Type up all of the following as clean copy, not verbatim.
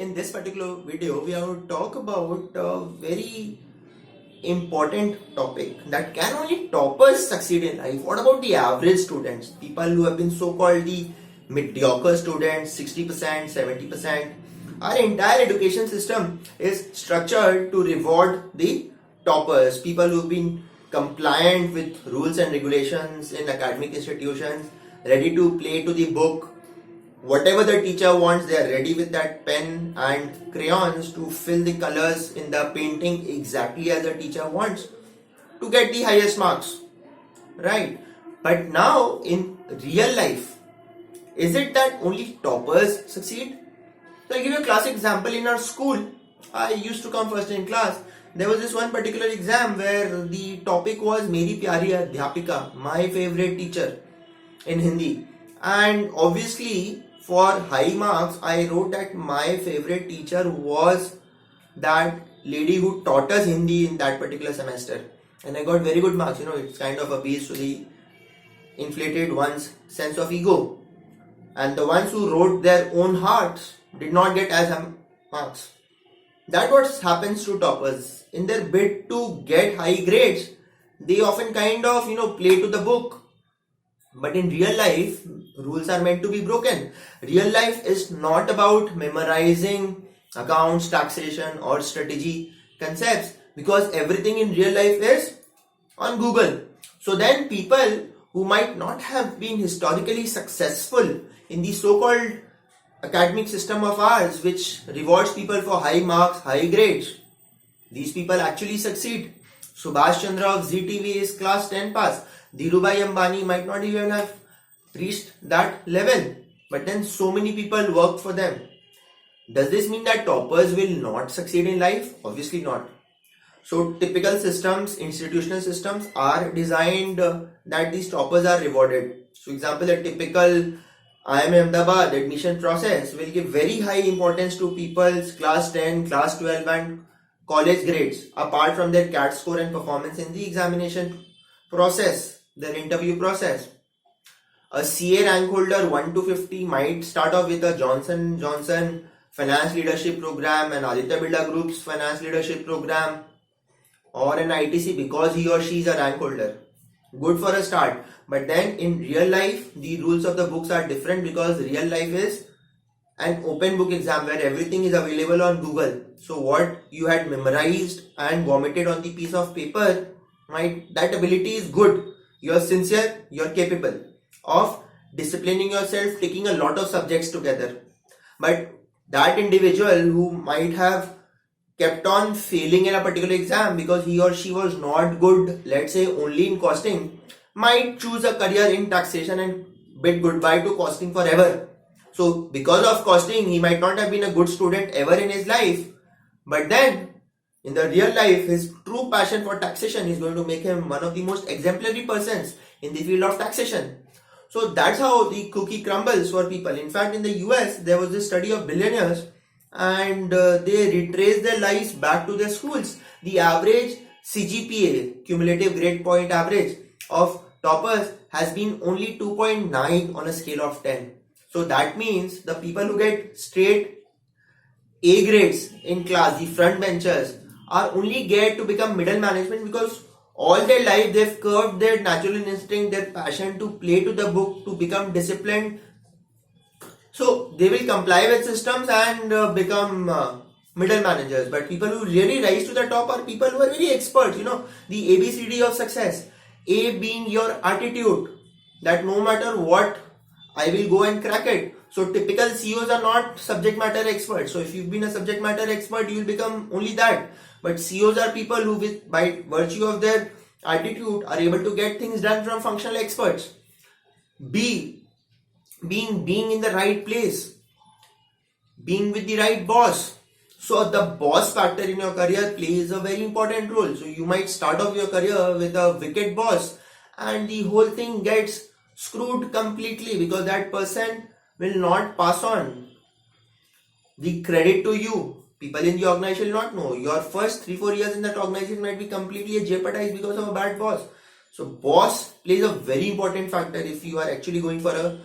in this particular video, we are going to talk about a very important topic that can only toppers succeed in life. What about the average students? People who have been so-called the mediocre students, 60%, 70%. Our entire education system is structured to reward the toppers, people who've been compliant with rules and regulations in academic institutions, ready to play to the book. Whatever the teacher wants, they are ready with that pen and crayons to fill the colors in the painting exactly as the teacher wants to get the highest marks. Right? But now in real life, is it that only toppers succeed? So I'll give you a classic example. In our school, I used to come first in class. There was this one particular exam where the topic was Meri Pyari Adhyapika, my favorite teacher in Hindi. And obviously, for high marks, I wrote that my favorite teacher was that lady who taught us Hindi in that particular semester. And I got very good marks. It's kind of appeals to the inflated one's sense of ego. And the ones who wrote their own hearts did not get as high marks. That's what happens to toppers. In their bid to get high grades, they often kind of, play to the book. But in real life, rules are meant to be broken. Real life is not about memorizing accounts, taxation or strategy concepts, because everything in real life is on Google. So then people who might not have been historically successful in the so-called academic system of ours, which rewards people for high marks, high grades, these people actually succeed. Subhash Chandra of ZTV is class 10 pass. Dhirubhai Ambani might not even have reached that level, but then so many people worked for them. Does this mean that toppers will not succeed in life? Obviously not. So typical systems, institutional systems are designed that these toppers are rewarded. So example, a typical IIM Ahmedabad admission process will give very high importance to people's class 10, class 12 and college grades apart from their CAT score and performance in the examination process, their interview process. A CA rank holder 1 to 50 might start off with a Johnson Johnson finance leadership program, an Aditya Birla Group's finance leadership program, or an ITC because he or she is a rank holder. Good for a start. But then in real life, the rules of the books are different, because real life is an open book exam where everything is available on Google. So what you had memorized and vomited on the piece of paper, that ability is good. You're sincere, you're capable of disciplining yourself, taking a lot of subjects together. But that individual who might have kept on failing in a particular exam because he or she was not good, let's say only in costing, might choose a career in taxation and bid goodbye to costing forever. So because of costing, he might not have been a good student ever in his life, but then in the real life, his true passion for taxation is going to make him one of the most exemplary persons in the field of taxation. So that's how the cookie crumbles for people. In fact, in the US, there was this study of billionaires, and they retraced their lives back to their schools. The average CGPA, cumulative grade point average of toppers, has been only 2.9 on a scale of 10. So that means the people who get straight A grades in class, the front benchers, are only geared to become middle management because all their life they've curbed their natural instinct, their passion to play to the book, to become disciplined. So they will comply with systems and become middle managers. But people who really rise to the top are people who are very expert. The ABCD of success. A being your attitude, that no matter what, I will go and crack it. So typical CEOs are not subject matter experts. So if you've been a subject matter expert, you will become only that. But CEOs are people who, by virtue of their attitude, are able to get things done from functional experts. B, being in the right place, being with the right boss. So the boss factor in your career plays a very important role. So you might start off your career with a wicked boss, and the whole thing gets screwed completely because that person will not pass on the credit to you. People in the organization will not know. Your first 3-4 years in that organization might be completely jeopardized because of a bad boss. So boss plays a very important factor if you are actually going for a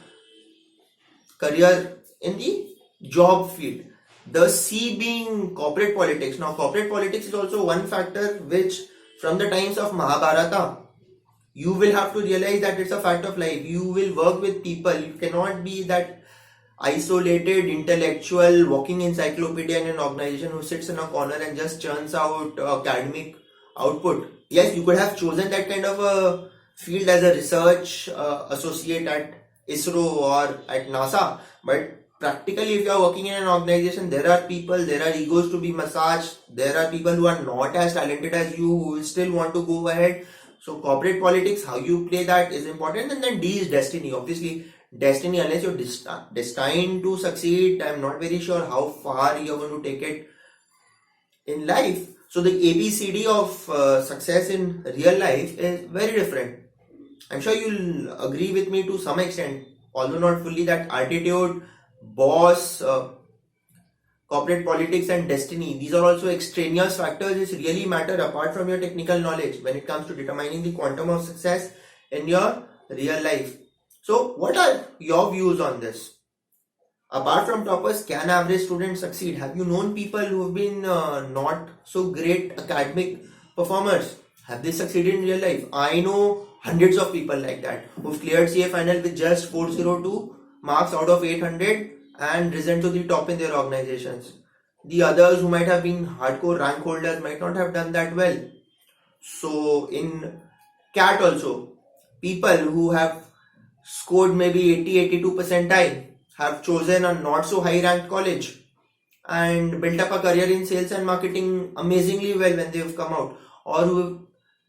career in the job field. The C being corporate politics. Now, corporate politics is also one factor which, from the times of Mahabharata, you will have to realize that it's a fact of life. You will work with people. You cannot be that isolated intellectual walking encyclopedia in an organization who sits in a corner and just churns out academic output. Yes, you could have chosen that kind of a field as a research associate at ISRO or at NASA, but practically if you are working in an organization, there are people, there are egos to be massaged, there are people who are not as talented as you who will still want to go ahead. So corporate politics, how you play that is important. And then D is destiny. Obviously, destiny, unless you're destined to succeed, I'm not very sure how far you're going to take it in life. So the ABCD of success in real life is very different. I'm sure you'll agree with me to some extent, although not fully, that attitude, boss, corporate politics and destiny, these are also extraneous factors which really matter apart from your technical knowledge when it comes to determining the quantum of success in your real life. So what are your views on this? Apart from toppers, can average students succeed? Have you known people who have been not so great academic performers? Have they succeeded in real life? I know hundreds of people like that who've cleared CA final with just 402 marks out of 800 and risen to the top in their organizations. The others who might have been hardcore rank holders might not have done that well. So in CAT also, people who have scored maybe 80-82 percentile have chosen a not so high ranked college and built up a career in sales and marketing amazingly well when they have come out, or who have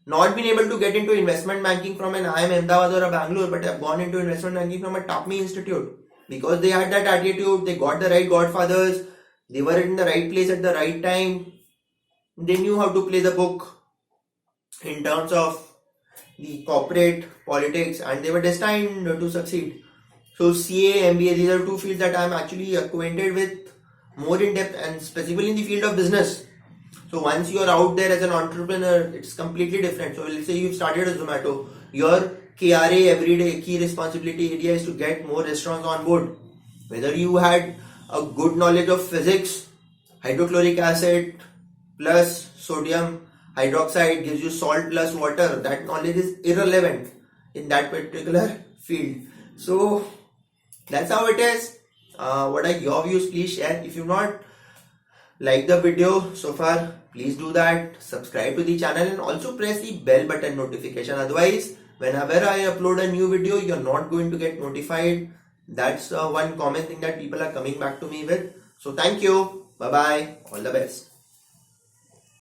not been able to get into investment banking from an IIM Ahmedabad or a Bangalore, but have gone into investment banking from a Tapmi institute because they had that attitude, they got the right godfathers, they were in the right place at the right time, they knew how to play the book in terms of the corporate politics, and they were destined to succeed. So CA, MBA, these are two fields that I am actually acquainted with more in depth, and specifically in the field of business. So once you are out there as an entrepreneur, it's completely different. So let's say you've started a Zomato, your KRA everyday key responsibility area is to get more restaurants on board. Whether you had a good knowledge of physics, hydrochloric acid plus sodium hydroxide gives you salt plus water, that knowledge is irrelevant in that particular field. So that's how it is. What are your views? Please share. If you've not liked the video so far, please do that. Subscribe to the channel and also press the bell button notification. Otherwise, whenever I upload a new video, you're not going to get notified. That's one common thing that people are coming back to me with. So thank you. Bye bye. All the best.